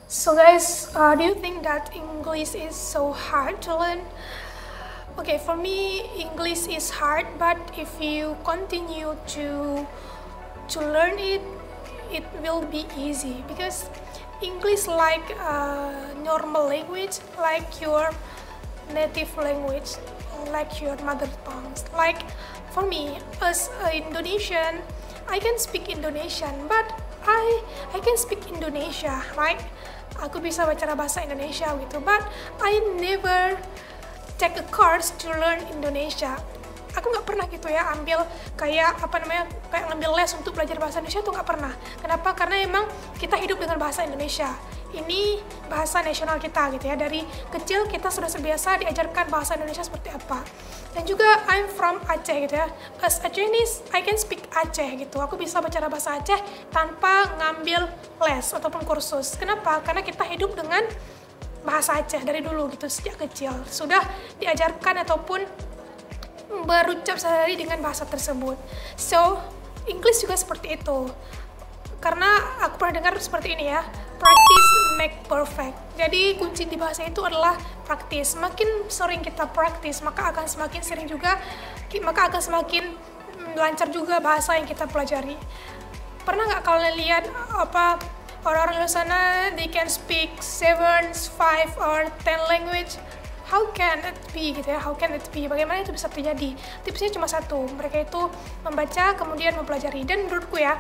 So guys, do you think that English is so hard to learn? Okay, for me, English is hard, but if you continue to learn it, it will be easy because English like a normal language, like your native language, like your mother tongue. Like for me, as an Indonesian, I can speak Indonesian, but I can speak Indonesia, right? Aku bisa bicara bahasa Indonesia gitu, but I never take a course to learn Indonesia. Aku nggak pernah gitu ya ambil kayak ngambil les untuk belajar bahasa Indonesia tuh nggak pernah. Kenapa? Karena emang kita hidup dengan bahasa Indonesia. Ini bahasa nasional kita gitu ya. Dari kecil kita sudah terbiasa diajarkan bahasa Indonesia seperti apa. Dan juga I'm from Aceh gitu ya. As a Chinese, I can speak Aceh gitu. Aku bisa bicara bahasa Aceh tanpa ngambil les ataupun kursus. Kenapa? Karena kita hidup dengan bahasa Aceh dari dulu gitu, sejak kecil. Sudah diajarkan ataupun berucap sehari dengan bahasa tersebut. So, English juga seperti itu. Karena aku pernah dengar seperti ini ya, practice make perfect. Jadi kunci di bahasa itu adalah praktis. Semakin sering kita praktis, maka akan semakin sering juga, maka akan semakin lancar juga bahasa yang kita pelajari. Pernah nggak kalian lihat orang-orang di luar sana, they can speak 7, 5, or 10 language? How can it be gitu ya? How can it be? Bagaimana itu bisa terjadi? Tipsnya cuma satu, mereka itu membaca kemudian mempelajari. Dan menurutku ya,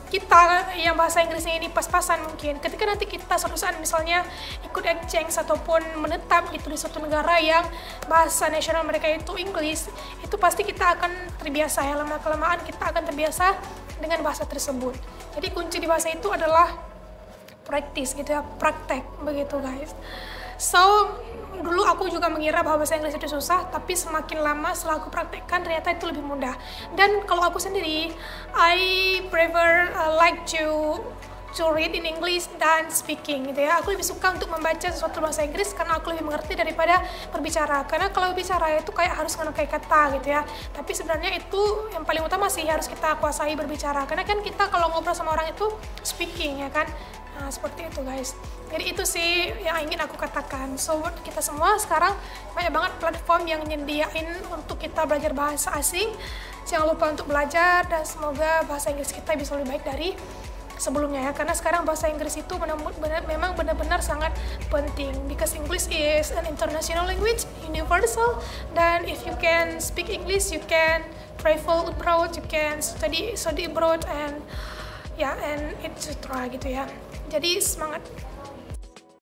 kita yang bahasa Inggrisnya ini pas-pasan mungkin. Ketika nanti kita suatu saat misalnya ikut exchange ataupun menetap gitu di suatu negara yang bahasa nasional mereka itu Inggris, itu pasti kita akan terbiasa ya, lama-kelamaan kita akan terbiasa dengan bahasa tersebut. Jadi kunci di bahasa itu adalah praktis gitu ya, praktek begitu guys. So, dulu aku juga mengira bahwa bahasa Inggris itu susah, tapi semakin lama setelah aku praktekkan ternyata itu lebih mudah. Dan kalau aku sendiri, I prefer like to read in English dan speaking gitu ya. Aku lebih suka untuk membaca sesuatu bahasa Inggris karena aku lebih mengerti daripada berbicara. Karena kalau bicara itu kayak harus mengenai kata gitu ya. Tapi sebenarnya itu yang paling utama sih harus kita kuasai berbicara. Karena kan kita kalau ngobrol sama orang itu speaking ya kan. Nah, seperti itu guys. Jadi itu sih yang ingin aku katakan. So, buat kita semua sekarang banyak banget platform yang nyediain untuk kita belajar bahasa asing. Jangan lupa untuk belajar dan semoga bahasa Inggris kita bisa lebih baik dari sebelumnya ya. Karena sekarang bahasa Inggris itu memang benar-benar sangat penting. Because English is an international language, universal. Dan if you can speak English, you can travel abroad, you can study abroad and etc gitu ya. Jadi semangat.